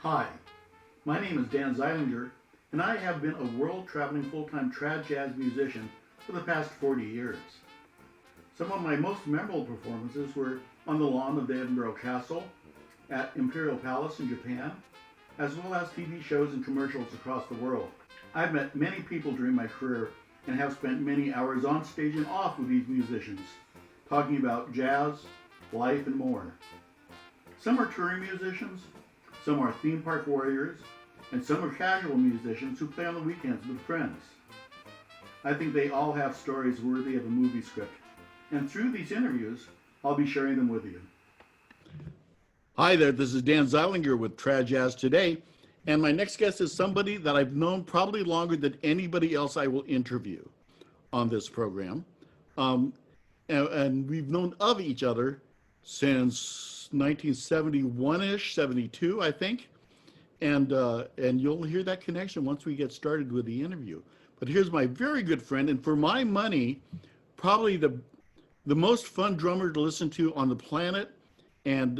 Hi, my name is Dan Zeilinger, and I have been a world-traveling full-time trad jazz musician for the past 40 years. Some of my most memorable performances were on the lawn of the Edinburgh Castle, at Imperial Palace in Japan, as well as TV shows and commercials across the world. I've met many people during my career and have spent many hours on stage and off with these musicians, talking about jazz, life, and more. Some are touring musicians, some are theme park warriors, and some are casual musicians who play on the weekends with friends. I think they all have stories worthy of a movie script, and through these interviews, I'll be sharing them with you. Hi there, this is Dan Zeilinger with Trad Jazz Today, and my next guest is somebody that I've known probably longer than anybody else I will interview on this program. And we've known of each other since 1971-ish, 72, I think. And you'll hear that connection once we get started with the interview. But here's my very good friend, and for my money, probably the most fun drummer to listen to on the planet, and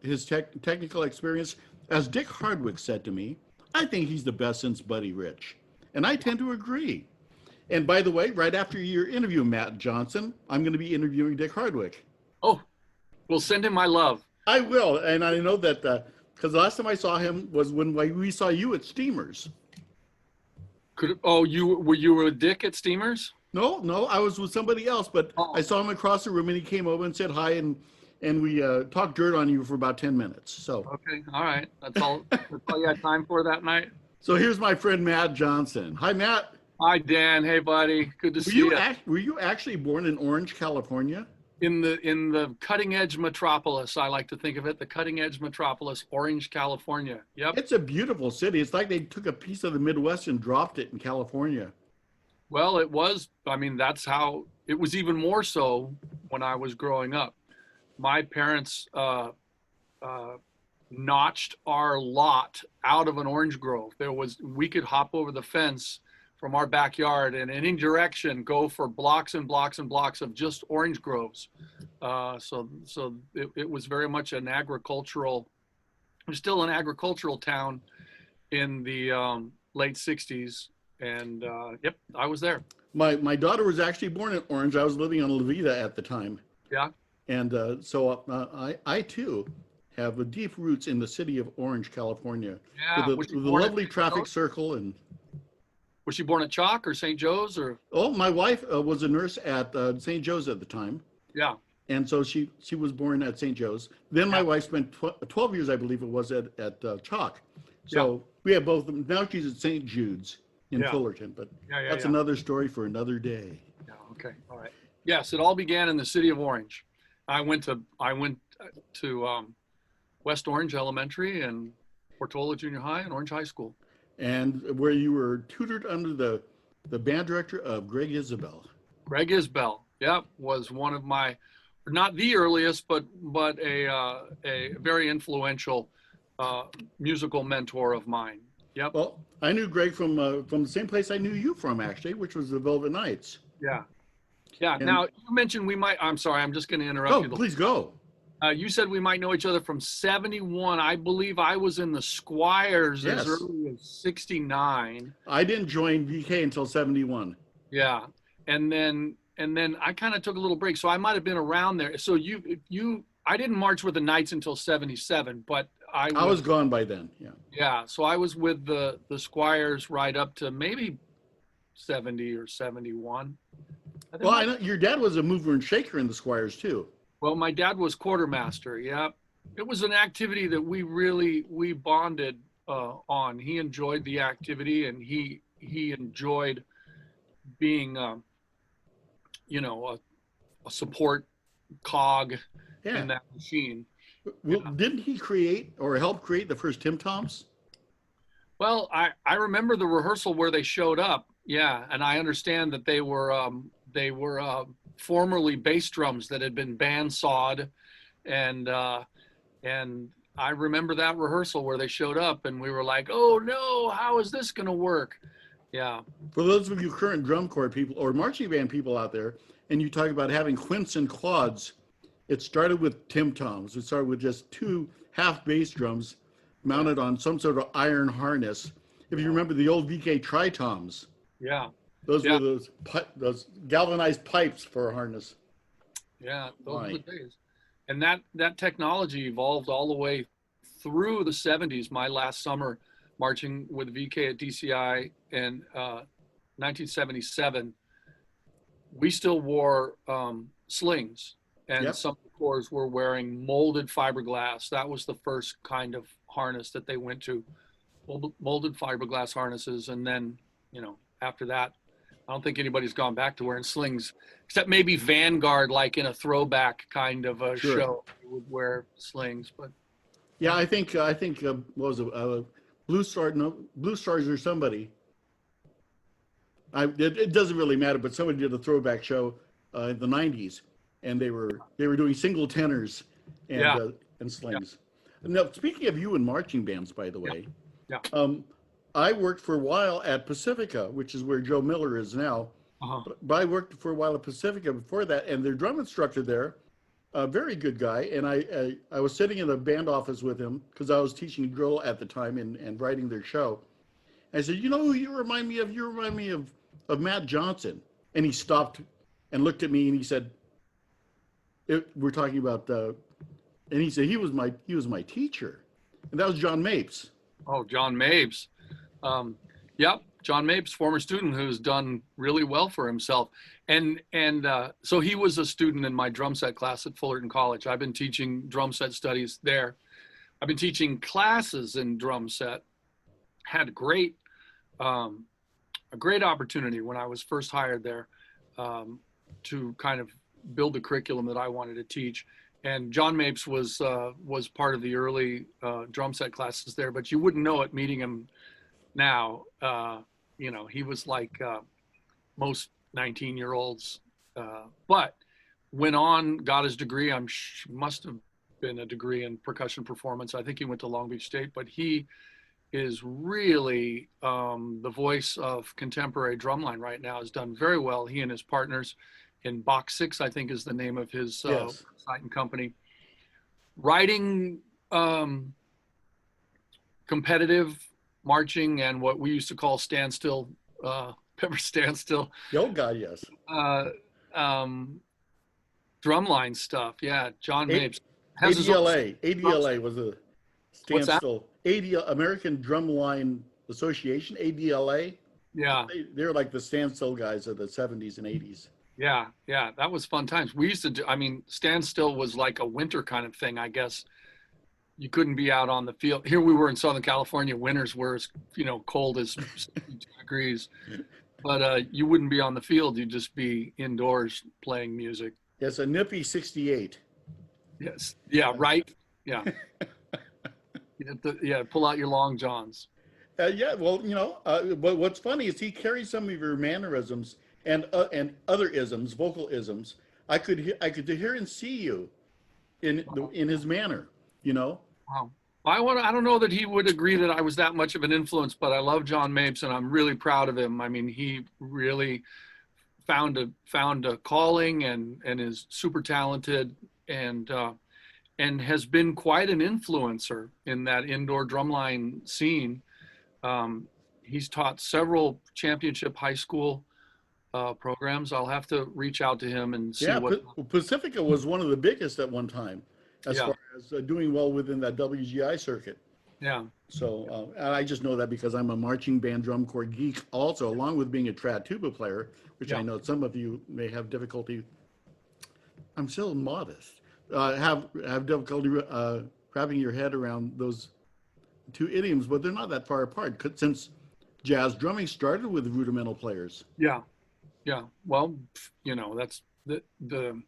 his technical experience. As Dick Hardwick said to me, I think he's the best since Buddy Rich. And I tend to agree. And by the way, right after your interview, Matt Johnson, I'm going to be interviewing Dick Hardwick. Oh, we'll send him my love. I will. And I know that because the last time I saw him was when we saw you at Steamers. Were you with Dick at Steamers? No, I was with somebody else, but I saw him across the room and he came over and said hi, and we talked dirt on you for about 10 minutes. So okay, all right, that's all you had time for that night. So here's my friend Matt Johnson. Hi, Matt. Hi, Dan. Hey, buddy. Good to see you. Were you actually born in Orange, California? In the cutting edge metropolis, I like to think of it, the cutting edge metropolis, Orange, California. Yep. It's a beautiful city. It's like they took a piece of the Midwest and dropped it in California. Well, it was. I mean, that's how it was. Even more so when I was growing up. My parents notched our lot out of an orange grove. We could hop over the fence from our backyard and in any direction go for blocks and blocks and blocks of just orange groves. So it was very much it was still an agricultural town in the late 60s. And yep, I was there. My daughter was actually born in Orange. I was living on La Vida at the time. Yeah. And so I too have deep roots in the city of Orange, California. Yeah. With a lovely traffic circle. And was she born at Chalk or St. Joe's or? Oh, my wife was a nurse at St. Joe's at the time. Yeah. And so she was born at St. Joe's. Then my wife spent 12 years, I believe it was, at Chalk. So we have both of them. Now she's at St. Jude's in Fullerton, but that's another story for another day. Yeah. Okay. All right. Yes, it all began in the city of Orange. I went to West Orange Elementary and Portola Junior High and Orange High School. And where you were tutored under the band director of Greg Isbell. Greg Isbell, was one of my, not the earliest, but a very influential musical mentor of mine. Yep. Well, I knew Greg from the same place I knew you from, actually, which was the Velvet Knights. Yeah. Yeah. And now you mentioned I'm sorry, I'm just going to interrupt you. Oh, please go. You said we might know each other from 71. I believe I was in the Squires as early as 69. I didn't join VK until 71. Yeah. And then I kind of took a little break. So I might have been around there. So I didn't march with the Knights until 77, but I was gone by then. Yeah. Yeah. So I was with the Squires right up to maybe 70 or 71. Well, I know your dad was a mover and shaker in the Squires too. Well, my dad was quartermaster. Yeah, it was an activity that we bonded on. He enjoyed the activity, and he enjoyed being, a support cog in that machine. Well, didn't he create or help create the first Tim Toms? Well, I remember the rehearsal where they showed up. Yeah, and I understand that they were formerly bass drums that had been bandsawed, and I remember that rehearsal where they showed up and we were like, oh no, how is this going to work? Yeah. For those of you current drum corps people or marching band people out there, and you talk about having quints and quads, it started with Tim Toms. It started with just two half bass drums mounted on some sort of iron harness. If you remember the old VK Tritoms, Yeah. those Yeah. were those galvanized pipes for a harness. Yeah. Those were the My. days. And that technology evolved all the way through the 70s. My last summer marching with VK at DCI in 1977, we still wore slings, and Yep. some of the corps were wearing molded fiberglass. That was the first kind of harness that they went to, molded fiberglass harnesses. And then, after that, I don't think anybody's gone back to wearing slings, except maybe Vanguard, like in a throwback kind of a Sure. show, would wear slings. But Yeah, I think what was it? Blue Star, no, Blue Stars or somebody. It doesn't really matter, but somebody did a throwback show in the '90s, and they were doing single tenors and yeah, and yeah, slings. Now, speaking of you and marching bands, by the yeah, way, yeah. um, I worked for a while at Pacifica, which is where Joe Miller is now. Uh-huh. But I worked for a while at Pacifica before that, and their drum instructor there, a very good guy, and I was sitting in the band office with him because I was teaching drill at the time and writing their show. I said, you know who you remind me of? You remind me of Matt Johnson. And he stopped and looked at me and he said, we're talking about and he said he was my teacher, and that was John Mapes. Oh, John Mapes. Yep, John Mapes, former student who's done really well for himself. And so he was a student in my drum set class at Fullerton College. I've been teaching drum set studies there. I've been teaching classes in drum set. Had a great opportunity when I was first hired there to kind of build the curriculum that I wanted to teach. And John Mapes was part of the early drum set classes there, but you wouldn't know it meeting him now. He was like most 19-year-olds, but went on, got his degree. Must have been a degree in percussion performance. I think he went to Long Beach State, but he is really the voice of contemporary drumline right now. Has done very well. He and his partners in Box 6, I think is the name of his Yes. site and company. Writing competitive marching and what we used to call standstill, pepper standstill, The old guy, yes. drumline stuff. Yeah, John A- Mapes has his own. ADLA was a What's that? standstill. American Drumline Association, ADLA. Yeah, They're like the standstill guys of the 70s and 80s. yeah, that was fun times. We used to do, standstill was like a winter kind of thing, I guess. You couldn't be out on the field. Here we were in Southern California, winters were as, cold as 62 degrees. But you wouldn't be on the field. You'd just be indoors playing music. Yes, a nippy 68. Yes. Yeah, right. Yeah. Pull out your long johns. Yeah, well, but what's funny is he carries some of your mannerisms and other isms, vocal isms. I could hear and see you in his manner, Wow. I don't know that he would agree that I was that much of an influence, but I love John Mapes and I'm really proud of him. I mean, he really found a calling and is super talented and has been quite an influencer in that indoor drumline scene. He's taught several championship high school programs. I'll have to reach out to him and see Pacifica was one of the biggest at one time as far as doing well within that WGI circuit. Yeah. So and I just know that because I'm a marching band drum corps geek also, along with being a trad tuba player, which I know some of you may have difficulty. I'm still modest. Have difficulty wrapping your head around those two idioms, but they're not that far apart since jazz drumming started with rudimental players. Yeah. Well, that's the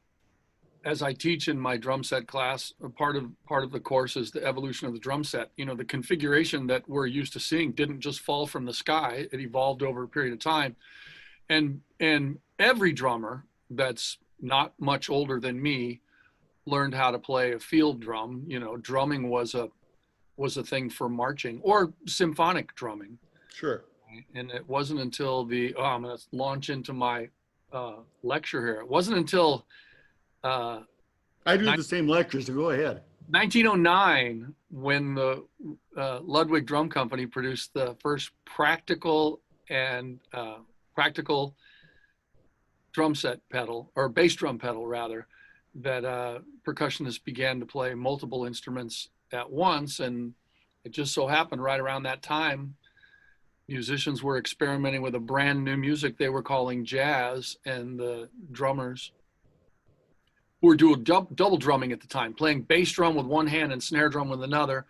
as I teach in my drum set class, part of the course is the evolution of the drum set. The configuration that we're used to seeing didn't just fall from the sky. It evolved over a period of time. And every drummer that's not much older than me learned how to play a field drum. Drumming was a thing for marching or symphonic drumming. Sure. And it wasn't until I'm going to launch into my lecture here. It wasn't until I do the same lectures, so go ahead. 1909, when the Ludwig Drum Company produced the first practical drum set pedal, or bass drum pedal rather, that percussionists began to play multiple instruments at once. And it just so happened right around that time, musicians were experimenting with a brand new music they were calling jazz, and the drummers who were doing double drumming at the time, playing bass drum with one hand and snare drum with another,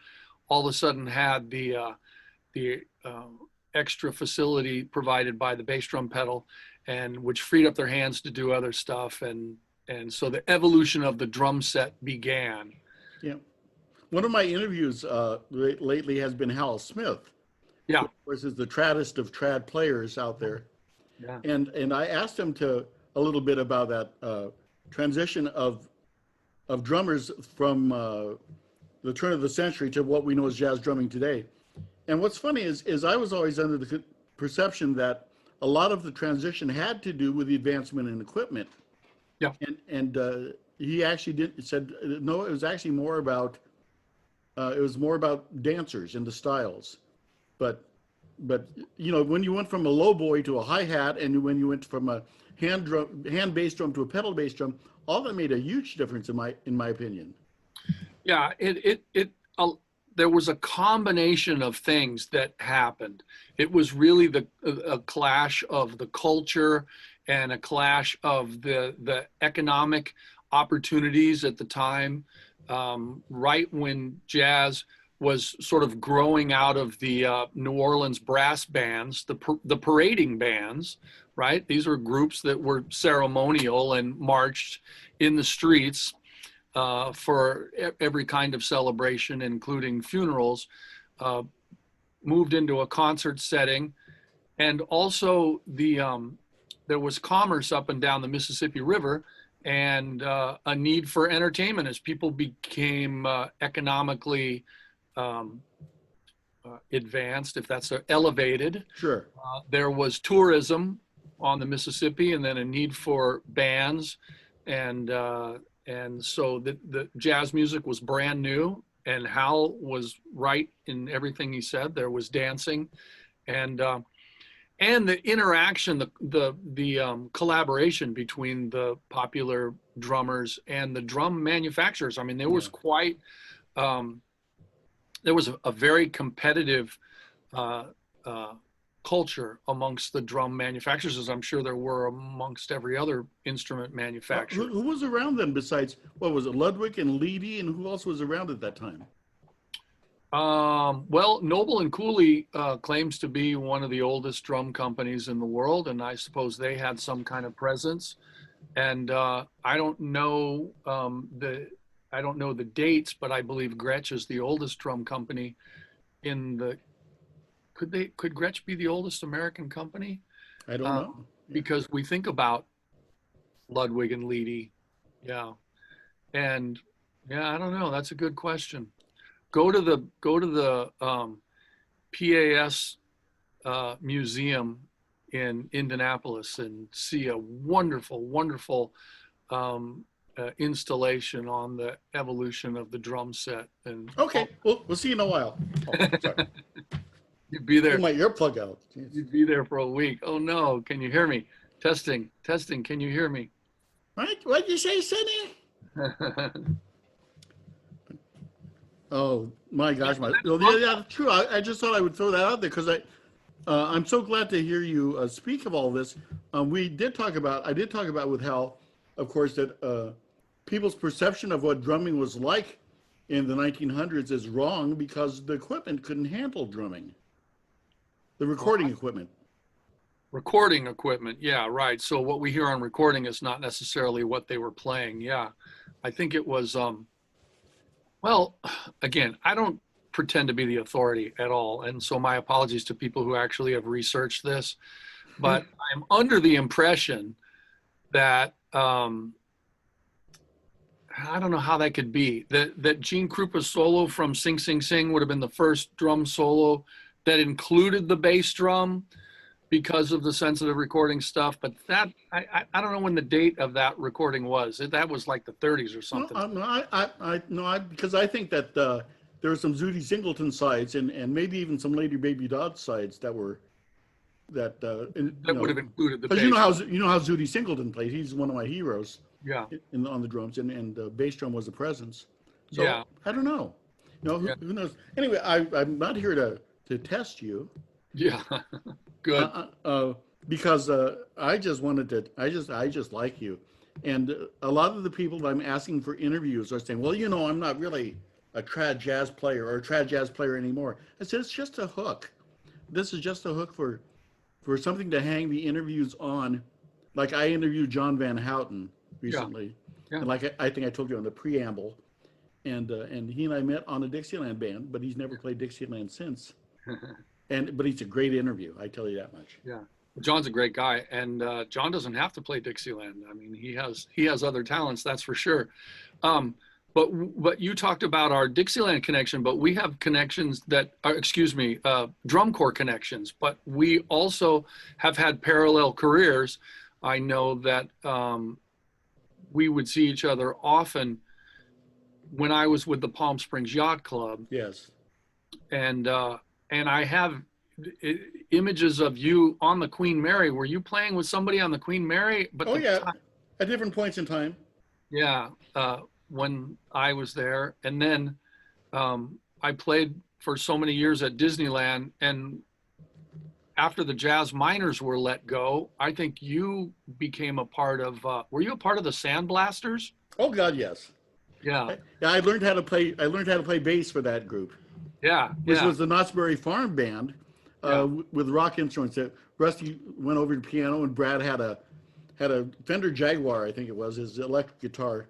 all of a sudden had the extra facility provided by the bass drum pedal, and which freed up their hands to do other stuff. And so the evolution of the drum set began. Yeah. One of my interviews lately has been Hal Smith. Yeah. Who, of course, is the traddest of trad players out there. Yeah. And I asked him a little bit about that transition of drummers from the turn of the century to what we know as jazz drumming today. And what's funny is I was always under the perception that a lot of the transition had to do with the advancement in equipment. Yeah. And he actually said no, it was actually more about dancers and the styles. But you know, when you went from a low boy to a hi-hat, and when you went from a hand bass drum to a pedal bass drum, all that made a huge difference in my opinion. Yeah, there was a combination of things that happened. It was really a clash of the culture and a clash of the economic opportunities at the time, right when jazz was sort of growing out of the New Orleans brass bands, the parading bands, right? These were groups that were ceremonial and marched in the streets for every kind of celebration, including funerals, moved into a concert setting. And also there was commerce up and down the Mississippi River, and a need for entertainment as people became economically advanced, if that's elevated. Sure. There was tourism on the Mississippi, and then a need for bands, and so the jazz music was brand new, and Hal was right in everything he said. There was dancing, and the interaction, the collaboration between the popular drummers and the drum manufacturers. I mean, there was quite there was a very competitive culture amongst the drum manufacturers, as I'm sure there were amongst every other instrument manufacturer. Who was around then besides, what was it, Ludwig and Leedy, and who else was around at that time? Well, Noble and Cooley claims to be one of the oldest drum companies in the world, and I suppose they had some kind of presence. And I don't know the dates, but I believe Gretsch is the oldest drum company in the. Could Gretsch be the oldest American company? I don't know. Because we think about Ludwig and Leedy, and I don't know. That's a good question. Go to the PAS museum in Indianapolis and see a wonderful installation on the evolution of the drum set. And okay, we'll see you in a while. Oh, sorry. You'd be there. My earplug out. Jeez. You'd be there for a week. Oh no! Can you hear me? Testing. Can you hear me? What'd you say, Sidney? Oh my gosh! Yeah, true. I just thought I would throw that out there because I'm so glad to hear you speak of all this. I did talk about with Hal, of course, that people's perception of what drumming was like in the 1900s is wrong because the equipment couldn't handle drumming. The recording equipment. Recording equipment, yeah, right. So what we hear on recording is not necessarily what they were playing. Yeah, I think it was. Well, again, I don't pretend to be the authority at all, and so my apologies to people who actually have researched this. But I'm under the impression that I don't know how that could be. That Gene Krupa's solo from Sing Sing Sing would have been the first drum solo that included the bass drum. because of the sensitive recording stuff. But that I don't know when the date of that recording was. That was like the 30s or No, something. because I think that there were some Zooty Singleton sides and maybe even some Lady Baby Dodd sides that were That would have included the because bass. you know how Zooty Singleton played. He's one of my heroes Yeah, on the drums, and bass drum was a presence. So yeah, I don't know. yeah, Who knows? Anyway, I'm not here to test you. yeah. Good. Because I just wanted to, I just like you. And a lot of the people that I'm asking for interviews are saying, well, I'm not really a trad jazz player or a trad jazz player anymore. I said, it's just a hook. This is just a hook for something to hang the interviews on. Like I interviewed John Van Houten Yeah, recently. yeah. And like I think I told you on the preamble. And he and I met on a Dixieland band, but he's never played Dixieland since. But he's a great interview, I tell you that much. Yeah. John's a great guy, and John doesn't have to play Dixieland. I mean, he has other talents, that's for sure. But you talked about our Dixieland connection, but we have connections that are, excuse me, drum corps connections. But we also have had parallel careers. I know that we would see each other often when I was with the Palm Springs Yacht Club, Yes. and I have images of you on the Queen Mary. Were you playing with somebody on the Queen Mary? But Oh yeah, at different points in time. yeah, when I was there, and then I played for so many years at Disneyland, and after the Jazz Miners were let go, I think you became a part of. Were you a part of the Sandblasters? Oh God, yes. Yeah, Yeah, I learned how to play. I learned how to play bass for that group, yeah, which yeah, was the Knott's Berry Farm Band yeah, with rock instruments. That Rusty went over to piano, and Brad had a Fender Jaguar, I think it was, his electric guitar,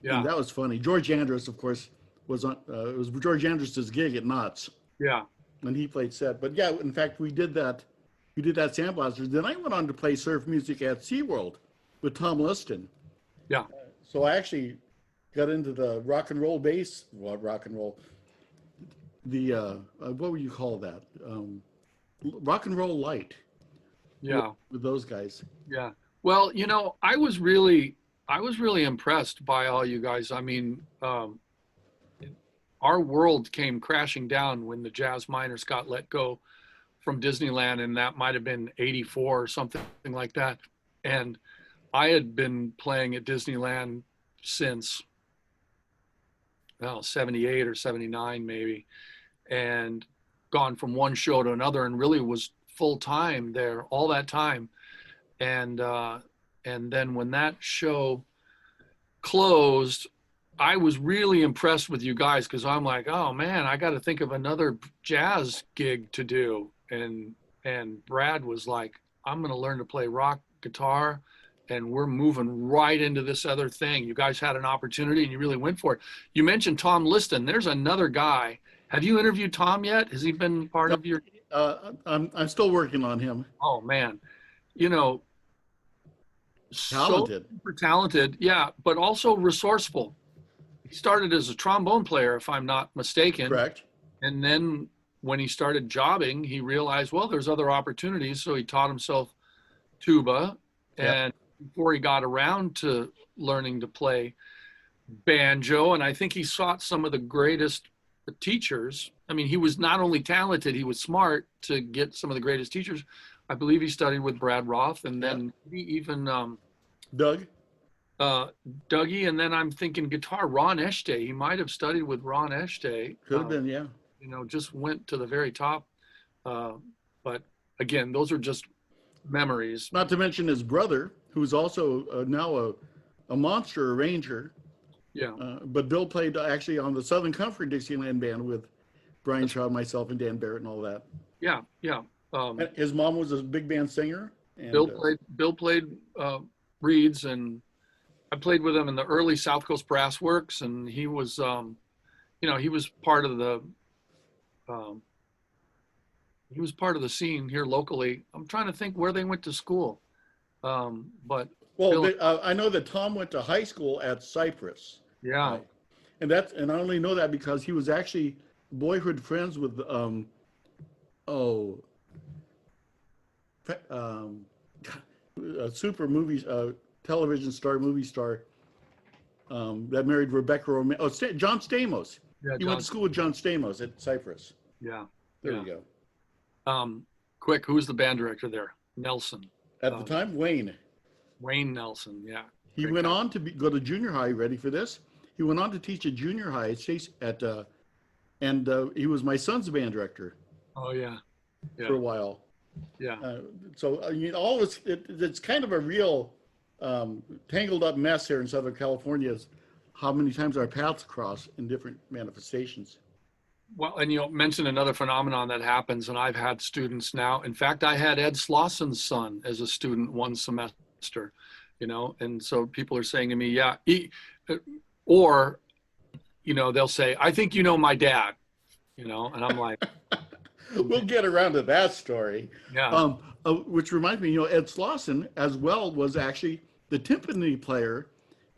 and yeah, that was funny. George Andrus, of course, was on. It was George Andrus's gig at Knott's, yeah. and he played set. But yeah, in fact, we did that. We did that Sandblasters. Then I went on to play surf music at SeaWorld with Tom Liston. Yeah. So I actually got into the rock and roll bass. Well, rock and roll. The what would you call that? Rock and roll light. Yeah. With those guys. Yeah. Well, I was really impressed by all you guys. I mean, our world came crashing down when the Jazz Miners got let go from Disneyland, and that might have been 84 or something like that. And I had been playing at Disneyland since, well, 78 or 79 maybe, and gone from one show to another, and really was full time there all that time. And then when that show closed, I was really impressed with you guys, because I'm like, oh man, I got to think of another jazz gig to do. And Brad was like, I'm going to learn to play rock guitar, and we're moving right into this other thing. You guys had an opportunity and you really went for it. You mentioned Tom Liston. There's another guy. Have you interviewed Tom yet? Has he been part No, of your? I'm still working on him. Oh man, you know, so Talented. super talented, yeah, but also resourceful. He started as a trombone player, if I'm not mistaken, Correct. and then when he started jobbing, he realized, well, there's other opportunities, so he taught himself tuba, Yep. and before he got around to learning to play banjo, and I think he sought some of the greatest teachers. I mean, he was not only talented, he was smart to get some of the greatest teachers. I believe he studied with Brad Roth, and then even Doug. Dougie, and then I'm thinking guitar, Ron Eshte. He might have studied with Ron Eshte. Could have been, yeah. Just went to the very top. But again, those are just memories. Not to mention his brother, who's also now a monster arranger. Yeah. But Bill played actually on the Southern Comfort Dixieland band with Brian Shaw, myself, and Dan Barrett and all that. Yeah, yeah. His mom was a big band singer. And, Bill played reeds, and I played with him in the early South Coast Brass Works, and he was, he was part of the scene here locally. I'm trying to think where they went to school, but I know that Tom went to high school at Cypress. yeah, And I only know that because he was actually boyhood friends with a super movie, television star, movie star that married Rebecca Romaine. Oh, John Stamos. Yeah, He went to school with John Stamos at Cyprus. Yeah. There Yeah. we go. Quick, who's the band director there? Nelson. At the time, Wayne. Wayne Nelson. Yeah. He Great went guy. on to go to junior high. Ready for this? He went on to teach at junior high and he was my son's band director Oh yeah. Yeah. for a while. Yeah. So all this, it's kind of a real tangled up mess here in Southern California. Is how many times our paths cross in different manifestations. Well, and you mentioned another phenomenon that happens, and I've had students now. In fact, I had Ed Slosson's son as a student one semester, and so people are saying to me, yeah, or, they'll say, I think you know my dad, and I'm like, We'll get around to that story. yeah. Which reminds me, Ed Slosson as well was actually the timpani player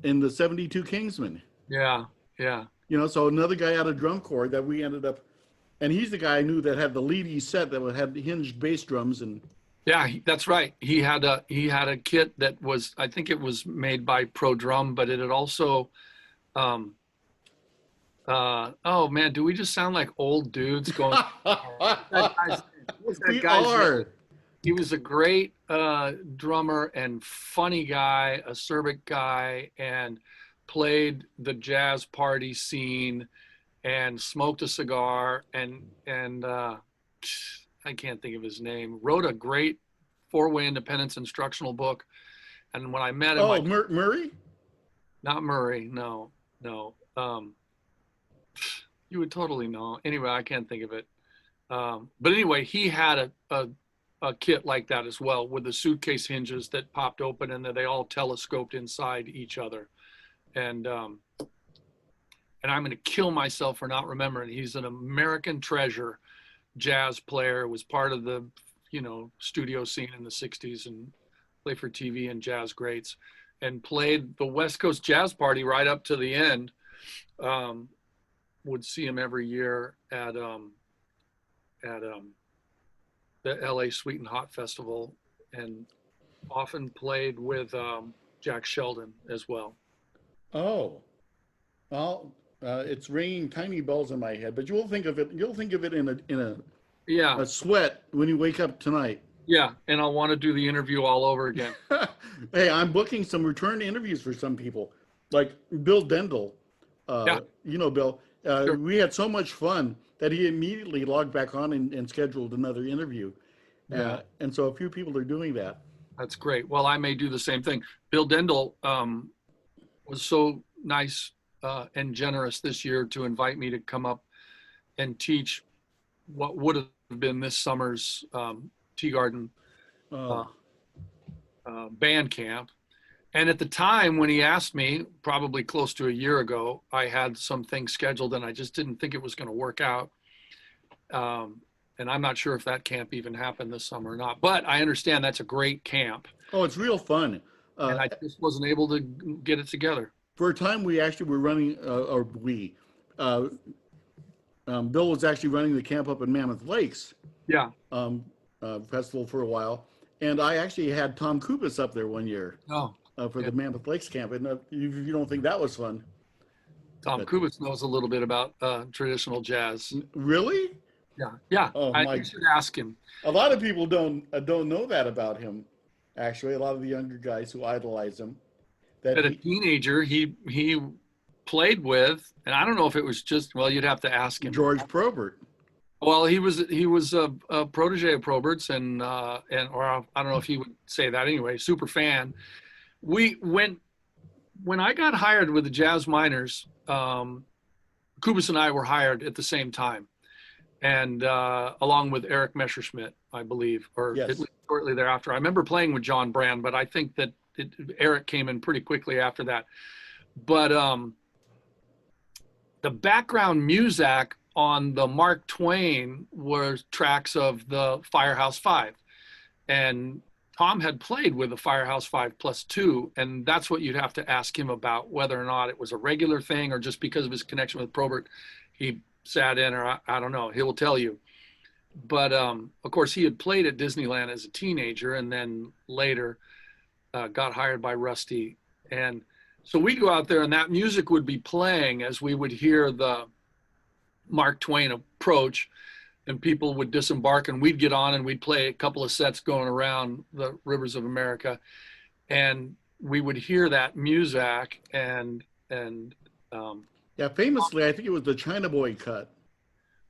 in the 72 Kingsmen. Yeah. Yeah. So another guy out of drum corps that we ended up, and he's the guy I knew that had the leady set that had hinged bass drums and. Yeah, that's right. He had a kit that was, I think it was made by Pro Drum, but it had also, oh man, do we just sound like old dudes going? We are. He was a great drummer and funny guy, acerbic guy, and played the jazz party scene and smoked a cigar and I can't think of his name, wrote a great four-way independence instructional book. And when I met him, Murray? Not Murray, no. You would totally know. Anyway, I can't think of it. But anyway, he had a kit like that as well, with the suitcase hinges that popped open and that they all telescoped inside each other. And I'm going to kill myself for not remembering. He's an American treasure jazz player, was part of the, studio scene in the 60s and played for TV and jazz greats, and played the West Coast Jazz Party right up to the end. Would see him every year at the LA Sweet and Hot Festival, and often played with Jack Sheldon as well. Oh, well, it's ringing tiny bells in my head, but you'll think of it in a sweat when you wake up tonight. Yeah, and I'll want to do the interview all over again. Hey, I'm booking some return interviews for some people, like Bill Dendle. Bill. Sure. We had so much fun that he immediately logged back on and scheduled another interview. Yeah. And so a few people are doing that. That's great. Well, I may do the same thing. Bill Dendle was so nice and generous this year to invite me to come up and teach what would have been this summer's Tea Garden band camp. And at the time when he asked me, probably close to a year ago, I had some things scheduled and I just didn't think it was going to work out. And I'm not sure if that camp even happened this summer or not, but I understand that's a great camp. Oh, it's real fun. And I just wasn't able to get it together. For a time, we actually were running, Bill was actually running the camp up in Mammoth Lakes. Yeah. Festival for a while. And I actually had Tom Kubis up there one year. For the Mammoth Lakes camp. And you don't think that was fun. Tom Kubis knows a little bit about traditional jazz. Really? Yeah. Oh, I should ask him. A lot of people don't know that about him. Actually, a lot of the younger guys who idolize him. That a teenager he played with, and I don't know if it was just, well, you'd have to ask him. George Probert. Well, he was a protege of Probert's, and or I don't know if he would say that anyway. Super fan. When I got hired with the Jazz Miners, Kubis and I were hired at the same time, and along with Eric Messerschmidt, I believe, or yes. At least shortly thereafter. I remember playing with John Brand, but I think that Eric came in pretty quickly after that. But the background music on the Mark Twain were tracks of the Firehouse Five, and Tom had played with the Firehouse 5+2, and that's what you'd have to ask him about, whether or not it was a regular thing or just because of his connection with Probert, he sat in, or I don't know. He will tell you. of course, he had played at Disneyland as a teenager, and then later got hired by Rusty. And so we'd go out there, and that music would be playing as we would hear the Mark Twain approach, and people would disembark, and we'd get on and we'd play a couple of sets going around the rivers of America, and we would hear that music Yeah, famously, I think it was the China Boy cut.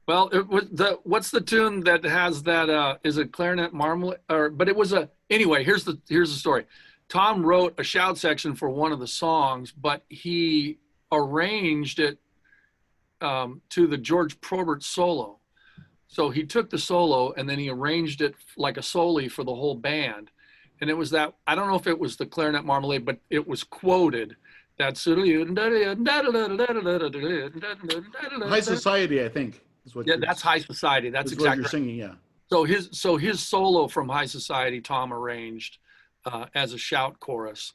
well, it was what's the tune that has that is it Clarinet Marmalade, or but it was anyway, here's the story. Tom wrote a shout section for one of the songs, but he arranged it to the George Probert solo. So he took the solo and then he arranged it like a soli for the whole band. And it was that, I don't know if it was the Clarinet Marmalade, but it was quoted. That's High Society, I think, is what. Yeah, that's High Society. That's what exactly you're singing. Yeah. So his solo from High Society, Tom arranged as a shout chorus,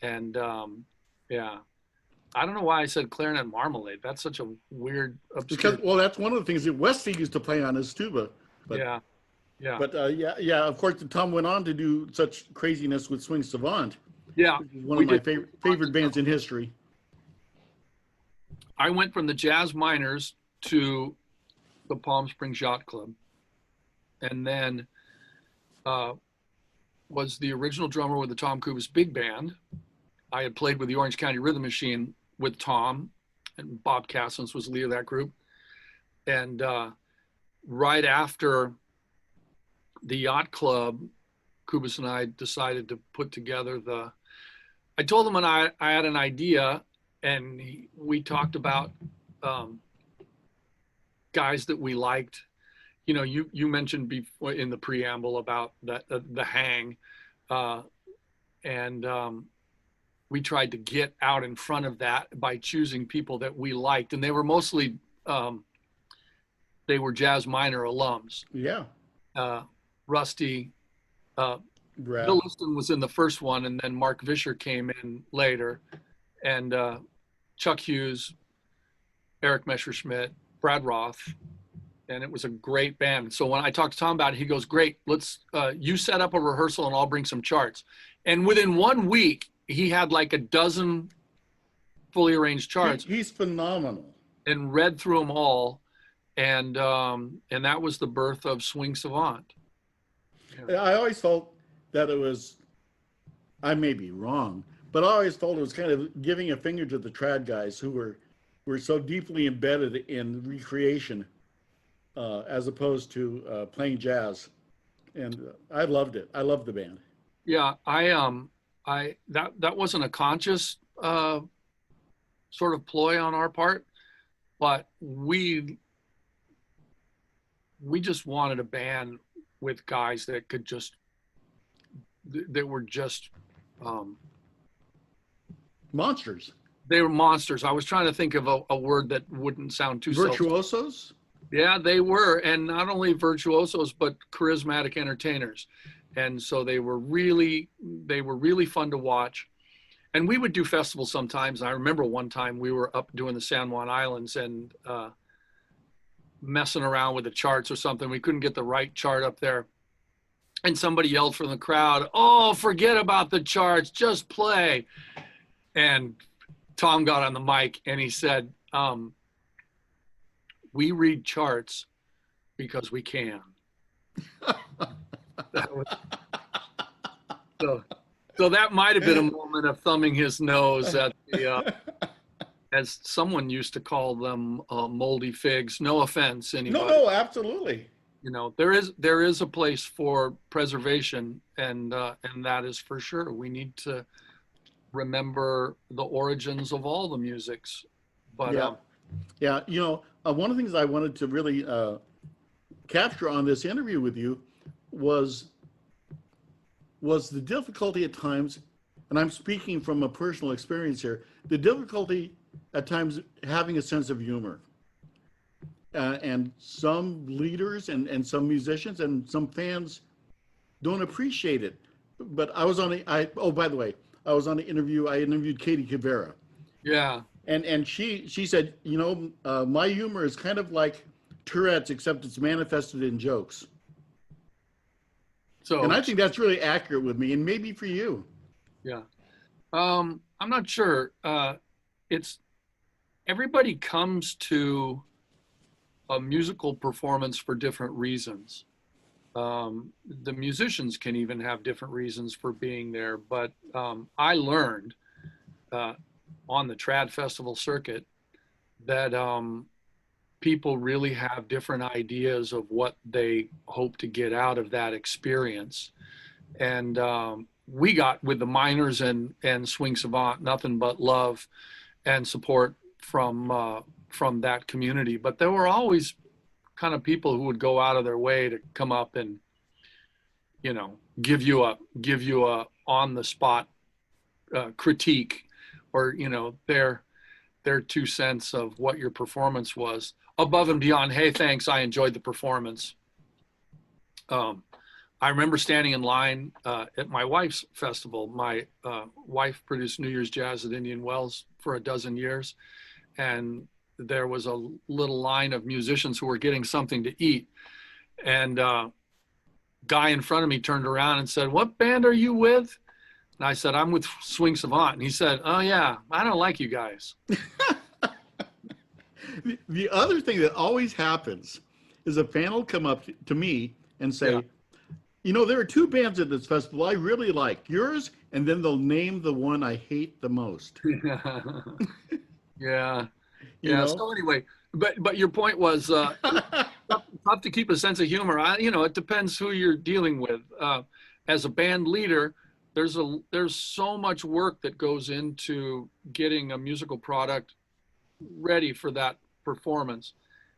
and yeah, I don't know why I said Clarinet Marmalade. That's such a weird. Obscure... Because that's one of the things that Westy used to play on his tuba. But, yeah. But yeah. Of course, Tom went on to do such craziness with Swing Savant. Yeah, which is one of my favorite bands in history. I went from the Jazz Miners to the Palm Springs Yacht Club, and then was the original drummer with the Tom Kubis Big Band. I had played with the Orange County Rhythm Machine with Tom, and Bob Cassins was the leader of that group. And right after the Yacht Club, Kubis and I decided to put together I told him I had an idea, and we talked about guys that we liked. You know, you mentioned before in the preamble about the hang, and we tried to get out in front of that by choosing people that we liked, and they were mostly they were Jazz Minor alums. Yeah. Rusty, Bill Liston was in the first one, and then Mark Vischer came in later, and Chuck Hughes, Eric Messerschmidt, Brad Roth, and it was a great band. So when I talked to Tom about it, he goes, "Great, let's you set up a rehearsal and I'll bring some charts." And within 1 week, he had like a dozen fully arranged charts. He's phenomenal. And read through them all, and that was the birth of Swing Savant. Yeah. I always felt that it was, I may be wrong, but I always felt it was kind of giving a finger to the trad guys who were so deeply embedded in recreation as opposed to playing jazz. And I loved it. I loved the band. Yeah, that wasn't a conscious sort of ploy on our part, but we just wanted a band with guys that could just, that were just monsters. They were monsters. I was trying to think of a word that wouldn't sound too virtuosos. Yeah, they were, and not only virtuosos but charismatic entertainers, and so they were really fun to watch. And we would do festivals sometimes. I remember one time we were up doing the San Juan Islands and messing around with the charts or something. We couldn't get the right chart up there. And somebody yelled from the crowd, "Oh, forget about the charts, just play." And Tom got on the mic and he said, "We read charts because we can." So that might have been a moment of thumbing his nose at the, as someone used to call them, moldy figs. No offense, anybody. No, absolutely. You know, there is a place for preservation, and that is for sure. We need to remember the origins of all the musics. But yeah. You know, one of the things I wanted to really capture on this interview with you was the difficulty at times, and I'm speaking from a personal experience here, the difficulty at times having a sense of humor. And some leaders and some musicians and some fans don't appreciate it. But I was on by the way, I was on an interview. I interviewed Katie Kavera. Yeah. And she said, you know, my humor is kind of like Tourette's, except it's manifested in jokes. So, And I think that's really accurate with me, and maybe for you. yeah. I'm not sure. It's everybody comes to a musical performance for different reasons. The musicians can even have different reasons for being there, but I learned on the trad festival circuit that people really have different ideas of what they hope to get out of that experience. And we got with the Miners and Swing Savant nothing but love and support from that community. But there were always kind of people who would go out of their way to come up and, you know, give you a on the spot critique, or, you know, their 2 cents of what your performance was, above and beyond, hey, thanks, I enjoyed the performance. I remember standing in line at my wife's festival. My wife produced New Year's Jazz at Indian Wells for a dozen years, and there was a little line of musicians who were getting something to eat. And guy in front of me turned around and said, "What band are you with?" And I said, "I'm with Swing Savant." And he said, "Oh yeah, I don't like you guys." The other thing that always happens is a fan will come up to me and say, Yeah. you know, there are two bands at this festival I really like, yours, and then they'll name the one I hate the most. Yeah. You Yeah. know? So anyway, but your point was tough to keep a sense of humor. It depends who you're dealing with. As a band leader, there's so much work that goes into getting a musical product ready for that performance.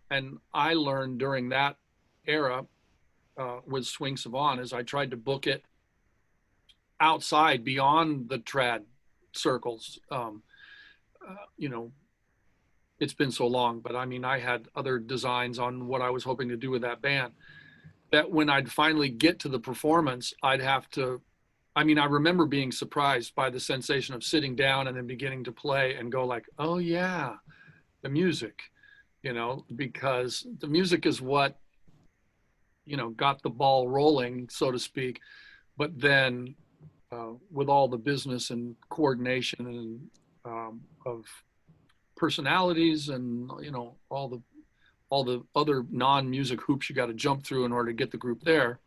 And I learned during that era with Swing Savant, as I tried to book it outside beyond the trad circles. It's been so long, but I mean, I had other designs on what I was hoping to do with that band, that when I'd finally get to the performance, I remember being surprised by the sensation of sitting down and then beginning to play and go like, oh yeah, the music, because the music is what, got the ball rolling, so to speak. But then with all the business and coordination and of personalities and, all the other non-music hoops you got to jump through in order to get the group there,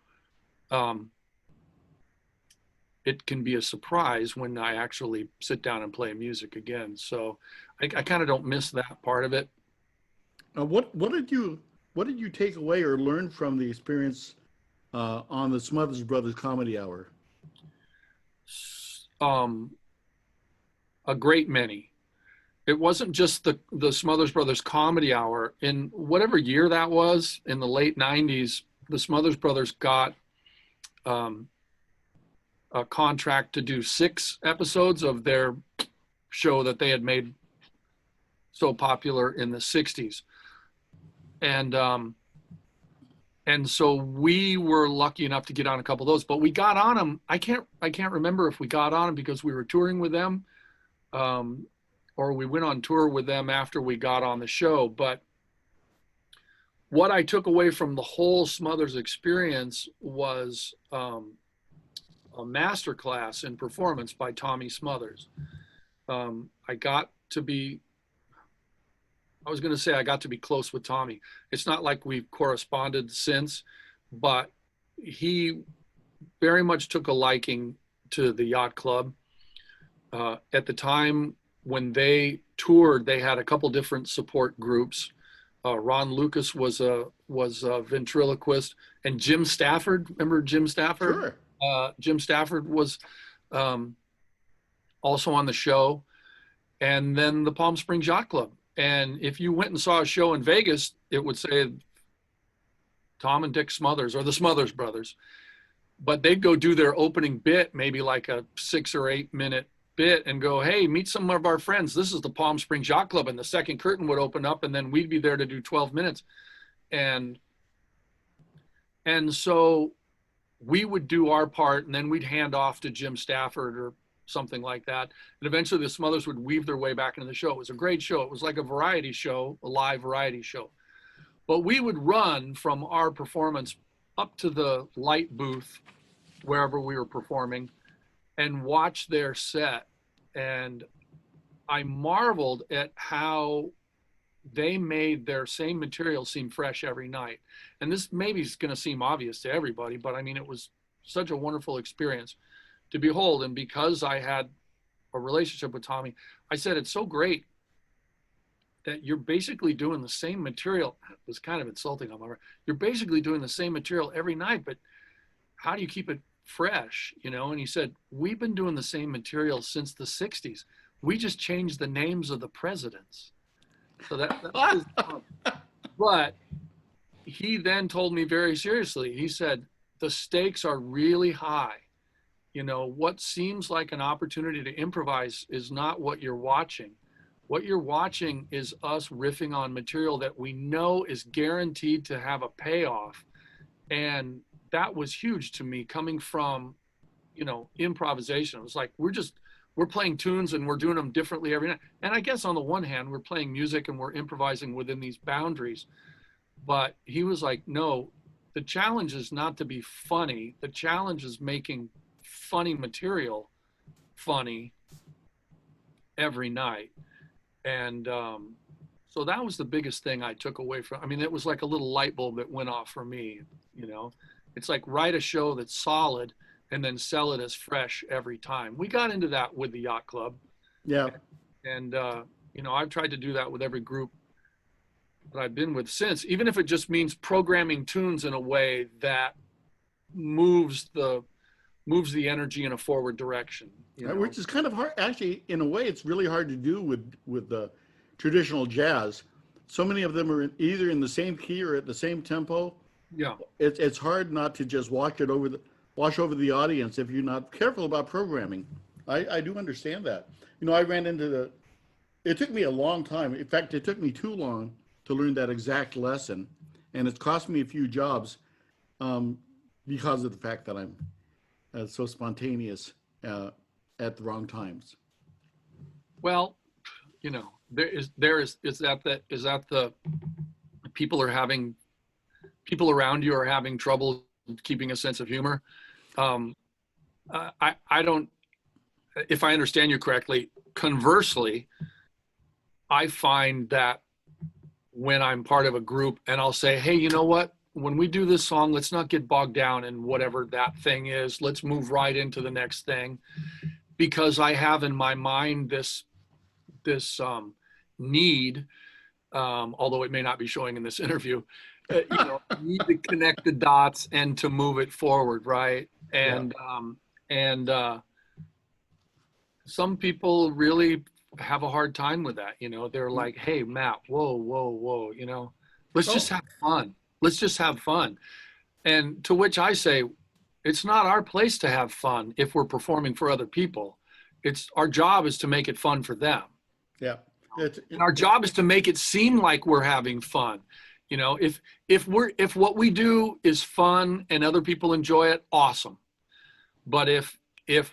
it can be a surprise when I actually sit down and play music again. So I kind of don't miss that part of it. What did you take away or learn from the experience on the Smothers Brothers Comedy Hour? A great many. It wasn't just the Smothers Brothers Comedy Hour. In whatever year that was, in the late 90s, the Smothers Brothers got a contract to do 6 episodes of their show that they had made so popular in the 60s. And so we were lucky enough to get on a couple of those, but we got on them. I can't remember if we got on them because we were touring with them, or we went on tour with them after we got on the show. But what I took away from the whole Smothers experience was a masterclass in performance by Tommy Smothers. I got to be close with Tommy. It's not like we've corresponded since, but he very much took a liking to the yacht club. At the time when they toured, they had a couple different support groups. Ron Lucas was a ventriloquist, and Jim Stafford. Remember Jim Stafford? Sure. Jim Stafford was also on the show, and then the Palm Springs Yacht Club. And if you went and saw a show in Vegas, it would say Tom and Dick Smothers or the Smothers Brothers. But they'd go do their opening bit, maybe like a 6 or 8 minute bit, and go, hey, meet some of our friends. This is the Palm Springs Yacht Club. And the second curtain would open up, and then we'd be there to do 12 minutes. And so we would do our part, and then we'd hand off to Jim Stafford or something like that. And eventually the Smothers would weave their way back into the show. It was a great show. It was like a variety show, a live variety show. But we would run from our performance up to the light booth, wherever we were performing, and watch their set. And I marveled at how they made their same material seem fresh every night. And this maybe is going to seem obvious to everybody, but I mean, it was such a wonderful experience to behold. And because I had a relationship with Tommy, I said, it's so great that you're basically doing the same material. It was kind of insulting, however. You're basically doing the same material every night, but how do you keep it fresh? You know? And he said, we've been doing the same material since the 60s. We just changed the names of the presidents. So that was, but he then told me very seriously, he said, the stakes are really high. You know, what seems like an opportunity to improvise is not what you're watching. What you're watching is us riffing on material that we know is guaranteed to have a payoff. And that was huge to me, coming from, you know, improvisation. It was like, we're playing tunes and we're doing them differently every night. And I guess on the one hand, we're playing music and we're improvising within these boundaries. But he was like, no, the challenge is not to be funny. The challenge is making funny material funny every night. And so that was the biggest thing I took away from, I mean, it was like a little light bulb that went off for me, you know. It's like, write a show that's solid and then sell it as fresh every time. We got into that with the Yacht Club. Yeah. And you know, I've tried to do that with every group that I've been with since, even if it just means programming tunes in a way that moves the energy in a forward direction. You know? Which is kind of hard. Actually, in a way, it's really hard to do with the traditional jazz. So many of them are either in the same key or at the same tempo. Yeah. It's hard not to just wash over the audience if you're not careful about programming. I do understand that. You know, I ran into it took me a long time. In fact, it took me too long to learn that exact lesson. And it's cost me a few jobs because of the fact that I'm so spontaneous at the wrong times. Well, you know, is that the people around you are having trouble keeping a sense of humor? I don't, if I understand you correctly, conversely, I find that when I'm part of a group and I'll say, hey, you know what? When we do this song, let's not get bogged down in whatever that thing is. Let's move right into the next thing. Because I have in my mind this need, although it may not be showing in this interview, you know, need to connect the dots and to move it forward, right? And some people really have a hard time with that. You know, they're like, hey, Matt, whoa, you know, let's just have fun. Let's just have fun. And to which I say, it's not our place to have fun if we're performing for other people. It's our job is to make it fun for them. Yeah. And our job is to make it seem like we're having fun. You know, if what we do is fun and other people enjoy it, awesome. But if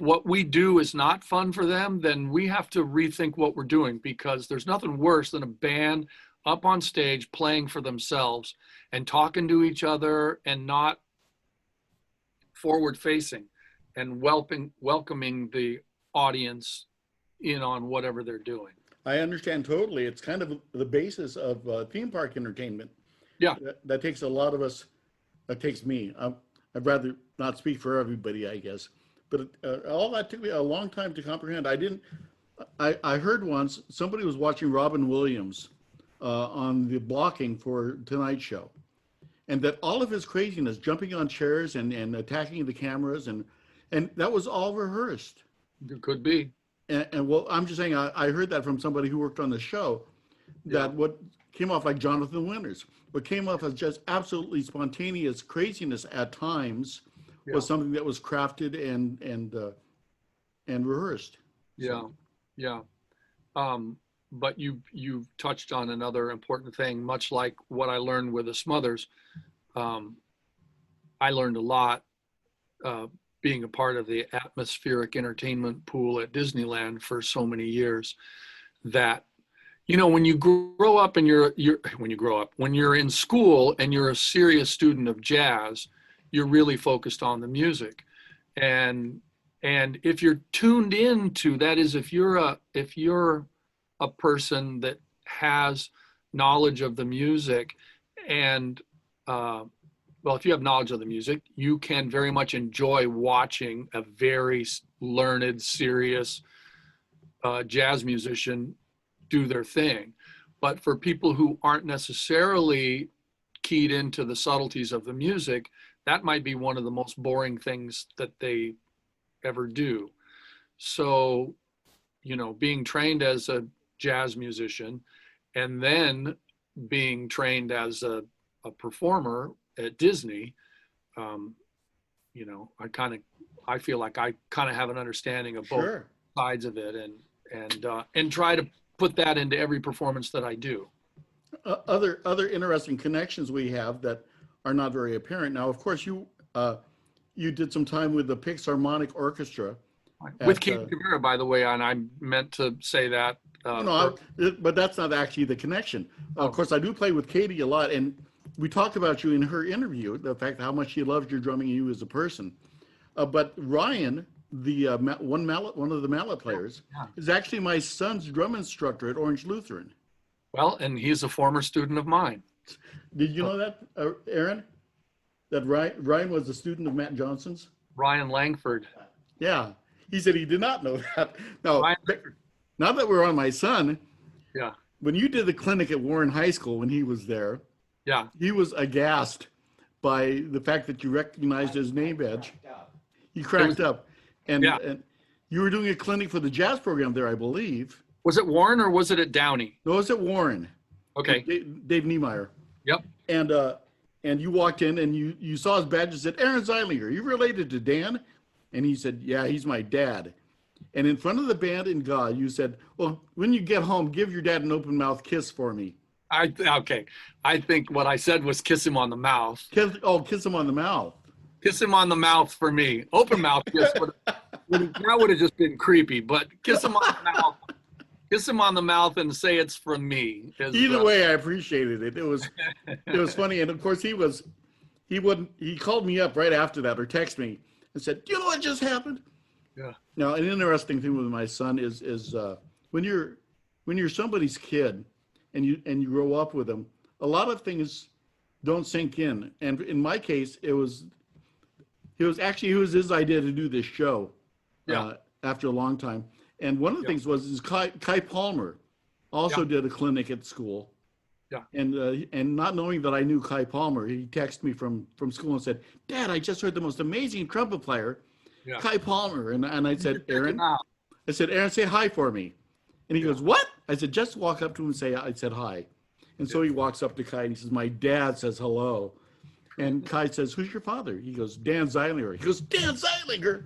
what we do is not fun for them, then we have to rethink what we're doing, because there's nothing worse than a band up on stage playing for themselves and talking to each other and not forward facing and welcoming the audience in on whatever they're doing. I understand totally. It's kind of the basis of theme park entertainment. Yeah. That takes a lot of us. That takes me. I'd rather not speak for everybody, I guess. But all that took me a long time to comprehend. I heard once somebody was watching Robin Williams on the blocking for Tonight Show, and that all of his craziness, jumping on chairs and attacking the cameras, and that was all rehearsed. It could be. And well, I'm just saying, I heard that from somebody who worked on the show, that what came off like Jonathan Winters, what came off as just absolutely spontaneous craziness at times was something that was crafted and rehearsed. Yeah. But you've touched on another important thing, much like what I learned with the Smothers. I learned a lot being a part of the atmospheric entertainment pool at Disneyland for so many years, that You know, when you grow up and when you're in school and you're a serious student of jazz, you're really focused on the music. And if you're tuned into that, is if you're a person that has knowledge of the music and well, if you have knowledge of the music, you can very much enjoy watching a very learned, serious jazz musician do their thing. But for people who aren't necessarily keyed into the subtleties of the music, that might be one of the most boring things that they ever do. So, you know, being trained as a jazz musician and then being trained as a performer at Disney, um, you know, I feel like I kind of have an understanding of both Sure. sides of it, and try to put that into every performance that I do. Other interesting connections we have that are not very apparent now. Of course, you did some time with the Philharmonic Orchestra. With At, Katie Rivera, by the way, and I meant to say that. but that's not actually the connection. Of course, I do play with Katie a lot, and we talked about you in her interview, the fact how much she loves your drumming and you as a person. But Ryan, the one of the mallet players, Yeah. is actually my son's drum instructor at Orange Lutheran. Well, and he's a former student of mine. Did you know that, Aaron? That Ryan was a student of Matt Johnson's? Ryan Langford. Yeah. He said he did not know that. No, Ryan, now that we're on my son, yeah, when you did the clinic at Warren High School when he was there, yeah. he was aghast by the fact that you recognized his name badge. He cracked up. And, Yeah. and you were doing a clinic for the jazz program there, I believe. Was it Warren or was it at Downey? No, it was at Warren. Okay. Dave Niemeyer. Yep. And you walked in and you saw his badge and said, Aaron Zeilinger, are you related to Dan? And he said, yeah, he's my dad. And in front of the band and God, you said, well, when you get home, give your dad an open mouth kiss for me. Okay. I think what I said was kiss him on the mouth. Kiss him on the mouth. Kiss him on the mouth for me. Open mouth kiss that would have just been creepy, but kiss him on the mouth. Kiss him on the mouth and say it's from me. Either way, I appreciated it. It was funny. And of course he called me up right after that or texted me and said, do you know what just happened? Yeah. Now, an interesting thing with my son is when you're somebody's kid and you grow up with them, a lot of things don't sink in. And in my case, it was his idea to do this show. Yeah. After a long time. And one of the things was Kai Palmer also did a clinic at school. Yeah. And not knowing that I knew Kai Palmer, he texted me from school and said, Dad, I just heard the most amazing trumpet player, Kai Palmer. And I said, Aaron, say hi for me. And he goes, what? I said, just walk up to him and say, I said hi. And so he walks up to Kai and he says, my dad says hello. And Kai says, who's your father? He goes, Dan Zeilinger. He goes, Dan Zeilinger.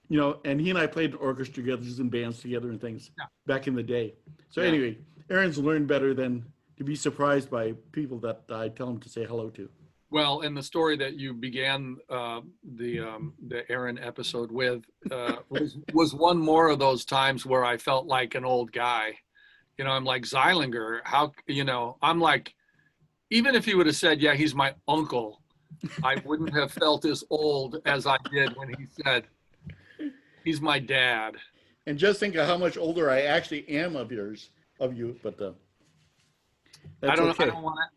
You know, and he and I played in orchestra together, just in bands together and things back in the day. So anyway, Aaron's learned better than to be surprised by people that I tell him to say hello to. Well, and the story that you began the Aaron episode with was one more of those times where I felt like an old guy. You know, I'm like, Zeilinger, how, you know, I'm like, even if he would have said, yeah, he's my uncle, I wouldn't have felt as old as I did when he said, he's my dad. And just think of how much older I actually am of you, but that's okay.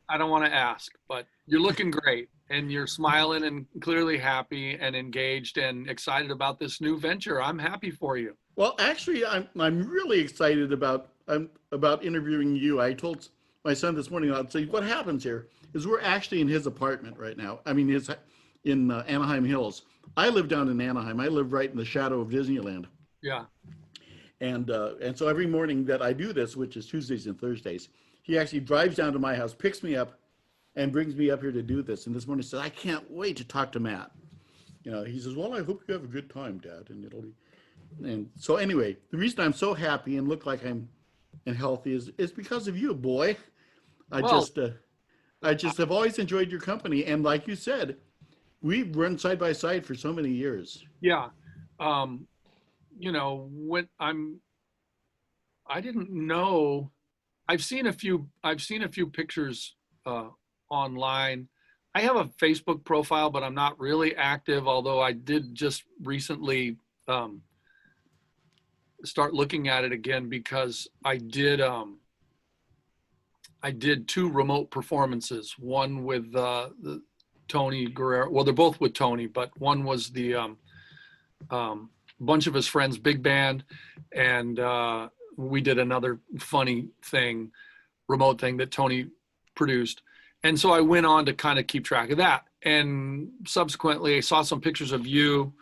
I don't want to ask, but you're looking great and you're smiling and clearly happy and engaged and excited about this new venture. I'm happy for you. Well, actually, I'm really excited about interviewing you. I told my son this morning, I'd say what happens here is we're actually in his apartment right now. I mean, his in Anaheim Hills. I live down in Anaheim. I live right in the shadow of Disneyland. Yeah. And so every morning that I do this, which is Tuesdays and Thursdays, he actually drives down to my house, picks me up, and brings me up here to do this. And this morning he said, I can't wait to talk to Matt. You know, he says, well, I hope you have a good time, Dad. And so anyway, the reason I'm so happy and look like I'm healthy is because of you, boy. I just have always enjoyed your company. And like you said, we've run side by side for so many years. Yeah. You know, I didn't know I've seen a few pictures online. I have a Facebook profile, but I'm not really active. Although I did just recently start looking at it again because I did two remote performances. One with Tony Guerrero. Well, they're both with Tony, but one was the bunch of his friends big band, and we did another funny thing, remote thing that Tony produced. And so I went on to kind of keep track of that. And subsequently, I saw some pictures of you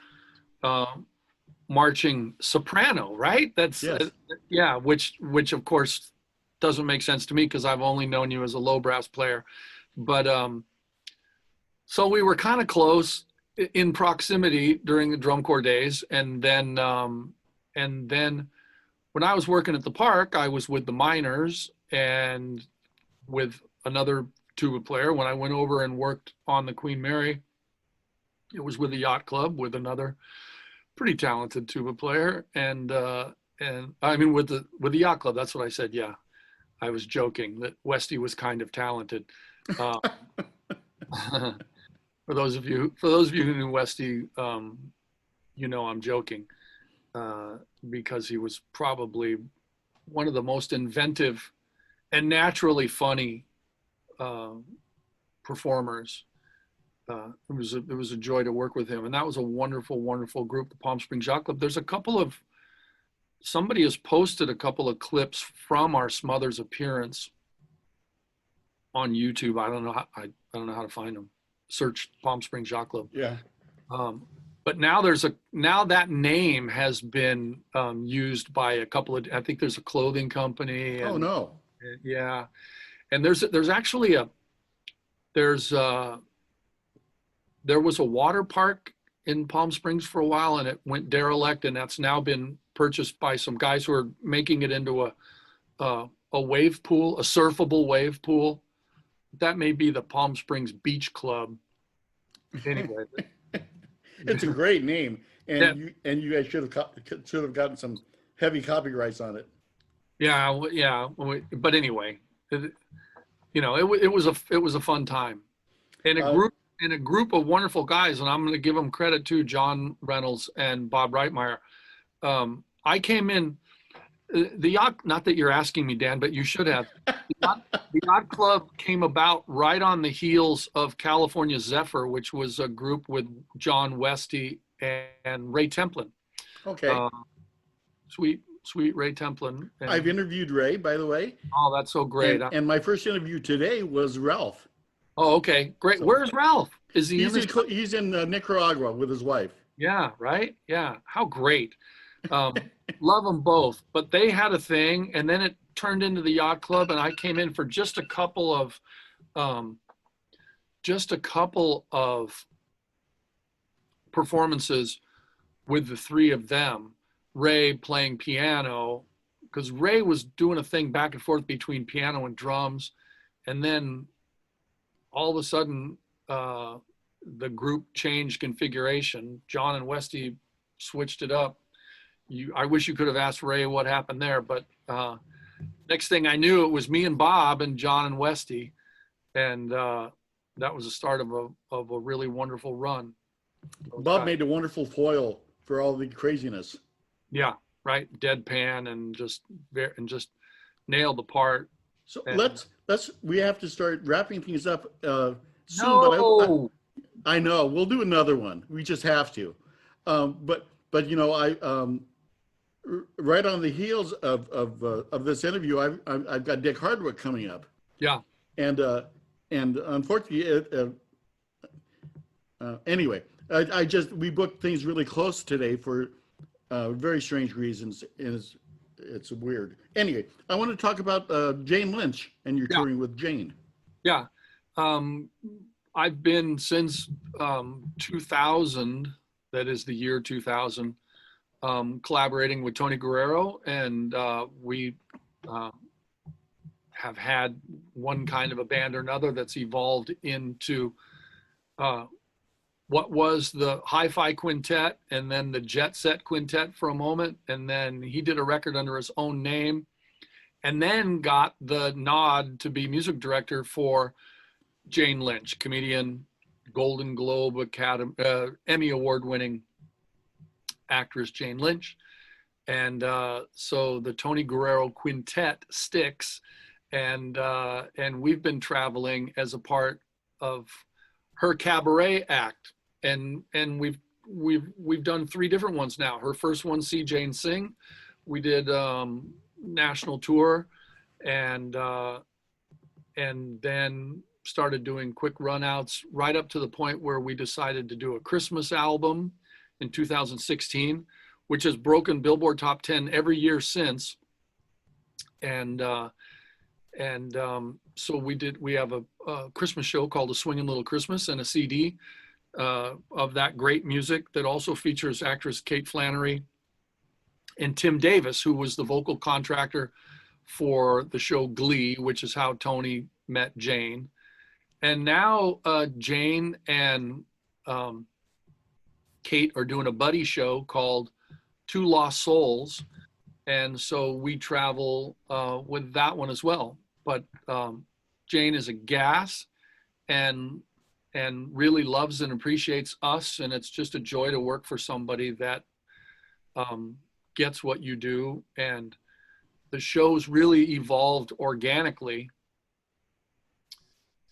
marching soprano, right? That's Yes. yeah, which of course doesn't make sense to me because I've only known you as a low brass player. But so we were kind of close in proximity during the drum corps days, and then when I was working at the park, I was with the Miners and with another tuba player. When I went over and worked on the Queen Mary, it was with the Yacht Club with another pretty talented tuba player, and I mean with the Yacht Club. That's what I said. Yeah, I was joking that Westy was kind of talented. For those of you who knew Westy, you know I'm joking because he was probably one of the most inventive and naturally funny performers. It was a joy to work with him, and that was a wonderful, wonderful group, the Palm Springs Yacht Club. There's somebody has posted a couple of clips from our Smothers appearance on YouTube. I don't know how to find them. Search Palm Springs Yacht Club. Yeah. But now that name has been used by a couple of, I think there's a clothing company. And, oh no. Yeah, and there's actually there was a water park in Palm Springs for a while, and it went derelict, and that's now been purchased by some guys who are making it into a wave pool, a surfable wave pool. That may be the Palm Springs Beach Club. Anyway, it's a great name, and yeah. you guys should have gotten some heavy copyrights on it. Yeah, yeah. But anyway, it was a fun time, and a group of wonderful guys, and I'm going to give them credit too, John Reynolds and Bob Reitmeyer. I came in the yacht. Not that you're asking me, Dan, but you should have. The Yacht Club came about right on the heels of California Zephyr, which was a group with John Westy and Ray Templin. Okay. Sweet Ray Templin. And, I've interviewed Ray, by the way. Oh, that's so great. And my first interview today was Ralph. Oh, okay, great. So, where's Ralph? Is he? He's in Nicaragua with his wife. Yeah, right. Yeah, how great. Love them both, but they had a thing, and then it turned into the Yacht Club, and I came in for just a couple of performances with the three of them. Ray playing piano, because Ray was doing a thing back and forth between piano and drums, and then all of a sudden the group changed configuration. John and Westy switched it up. I wish you could have asked Ray what happened there, but next thing I knew, it was me and Bob and John and Westy, and that was the start of a really wonderful run. Bob made a wonderful foil for all the craziness. Yeah, right. Deadpan and just nailed the part. So we have to start wrapping things up soon. No. But I know we'll do another one. We just have to. But right on the heels of this interview, I've got Dick Hardwick coming up. Yeah. And unfortunately, anyway, we booked things really close today for very strange reasons. It's weird. Anyway, I want to talk about Jane Lynch and your touring with Jane. Yeah. I've been since 2000, that is the year 2000, collaborating with Tony Guerrero, and we have had one kind of a band or another that's evolved into what was the Hi-Fi Quintet and then the Jet Set Quintet for a moment, and then he did a record under his own name, and then got the nod to be music director for Jane Lynch, comedian, Golden Globe Academy, Emmy Award winning actress Jane Lynch. And so the Tony Guerrero Quintet sticks, and we've been traveling as a part of her cabaret act, and we've done 3 different ones now. Her first one, See Jane Sing, we did national tour, and then started doing quick runouts right up to the point where we decided to do a Christmas album in 2016, which has broken Billboard Top 10 every year since. And so we have a Christmas show called A Swingin' Little Christmas, and a CD of that great music that also features actress Kate Flannery and Tim Davis, who was the vocal contractor for the show Glee, which is how Tony met Jane. And now Jane and Kate are doing a buddy show called Two Lost Souls. And so we travel with that one as well. But Jane is a gas and really loves and appreciates us. And it's just a joy to work for somebody that gets what you do. And the show's really evolved organically.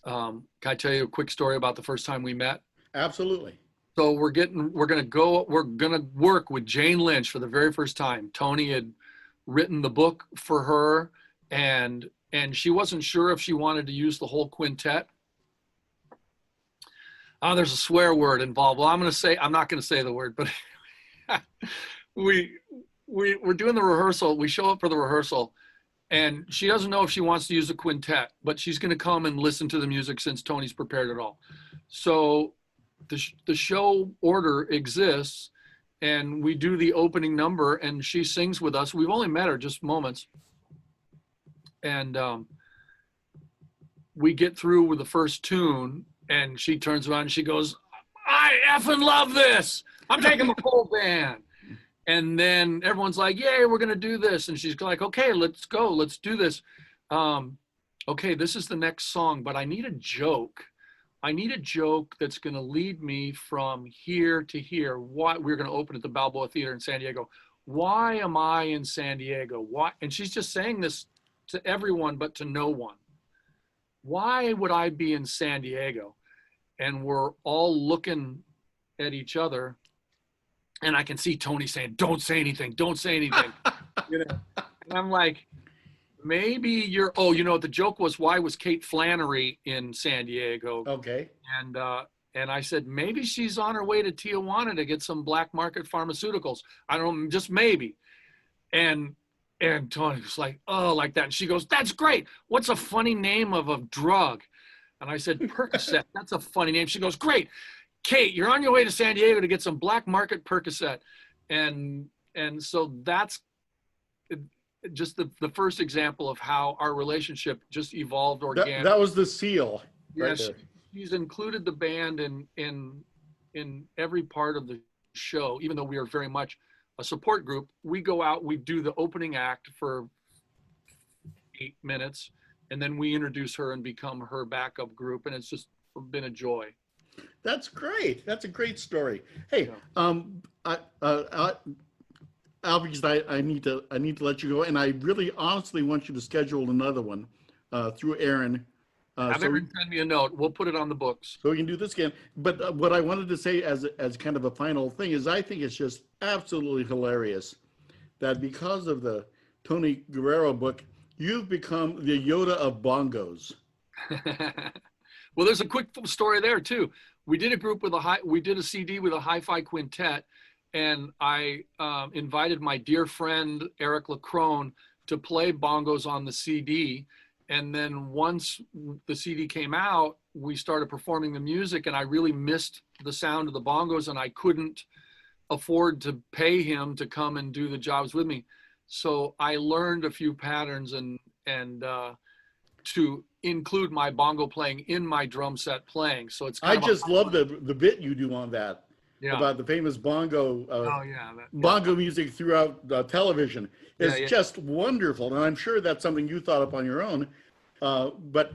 Can I tell you a quick story about the first time we met? Absolutely. So we're gonna work with Jane Lynch for the very first time. Tony had written the book for her, and she wasn't sure if she wanted to use the whole quintet. Oh, there's a swear word involved. Well, I'm not gonna say the word, but we're doing the rehearsal. We show up for the rehearsal, and she doesn't know if she wants to use a quintet, but she's going to come and listen to the music since Tony's prepared it all. So the show order exists, and we do the opening number, and she sings with us. We've only met her just moments. And we get through with the first tune, and she turns around and she goes, "I effing love this. I'm taking the whole band." And then everyone's like, "Yay, we're going to do this." And she's like, "Okay, let's go. Let's do this. Okay, this is the next song, but I need a joke. I need a joke that's going to lead me from here to here." Why we're going to open at the Balboa Theater in San Diego. Why am I in San Diego? Why? And she's just saying this to everyone, but to no one. Why would I be in San Diego? And we're all looking at each other. And I can see Tony saying, "Don't say anything, don't say anything." You know? And I'm like, maybe the joke was, why was Kate Flannery in San Diego? Okay. And I said, maybe she's on her way to Tijuana to get some black market pharmaceuticals. I don't know, just maybe. And Tony was like, "Oh," like that. And she goes, "That's great. What's a funny name of a drug?" And I said, "Percocet." "That's a funny name." She goes, "Great. Kate, you're on your way to San Diego to get some black market Percocet." And so that's just the first example of how our relationship just evolved organically. That was the seal. Yes, right, she's included the band in every part of the show, even though we are very much a support group. We go out, we do the opening act for 8 minutes, and then we introduce her and become her backup group, and it's just been a joy. That's great. That's a great story. Hey, Al, because I need to let you go, and I really honestly want you to schedule another one through Aaron. Have Aaron send me a note. We'll put it on the books. So we can do this again. But what I wanted to say as kind of a final thing is, I think it's just absolutely hilarious that because of the Tony Guerrero book, you've become the Yoda of bongos. Well, there's a quick story there too. We did a CD with a hi-fi quintet, and I invited my dear friend Eric Lacrone to play bongos on the CD. And then once the CD came out, we started performing the music, and I really missed the sound of the bongos, and I couldn't afford to pay him to come and do the jobs with me. So I learned a few patterns and to include my bongo playing in my drum set playing. So it's I just love the bit you do on that. Yeah. about the famous bongo Oh yeah. bongo music throughout television is Yeah. just wonderful, and I'm sure that's something you thought up on your own. But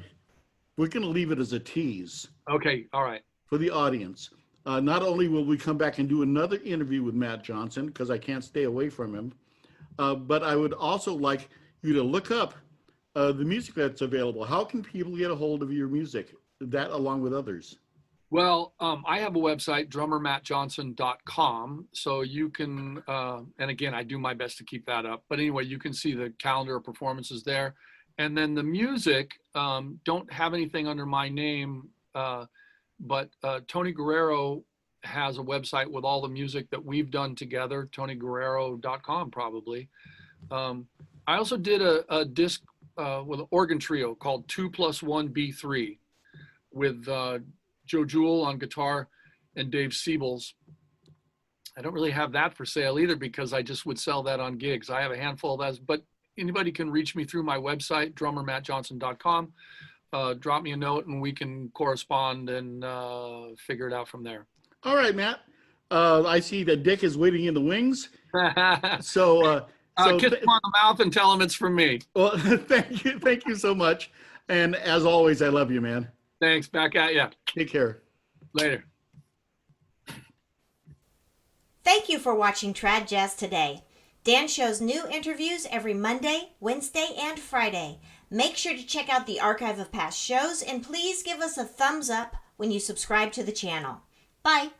we're going to leave it as a tease Okay. All right. for the audience. Not only will we come back and do another interview with Matt Johnson, because I can't stay away from him, but I would also like you to look up the music that's available. How can people get a hold of your music? That along with others. Well, I have a website, drummermattjohnson.com. So you can, and again, I do my best to keep that up. But anyway, you can see the calendar of performances there. And then the music, don't have anything under my name, but Tony Guerrero has a website with all the music that we've done together, tonyguerrero.com probably. I also did a disc with an organ trio called 2+1B3 with Joe Jewell on guitar and Dave Siebels. I don't really have that for sale either because I just would sell that on gigs. I have a handful of those, but anybody can reach me through my website, drummermattjohnson.com. Drop me a note and we can correspond and figure it out from there. All right, Matt. I see that Dick is waiting in the wings. So kiss him on the mouth and tell him it's from me. Well, thank you so much. And as always, I love you, man. Thanks. Back at you. Take care. Later. Thank you for watching Trad Jazz Today. Dan shows new interviews every Monday, Wednesday, and Friday. Make sure to check out the archive of past shows and please give us a thumbs up when you subscribe to the channel. Bye.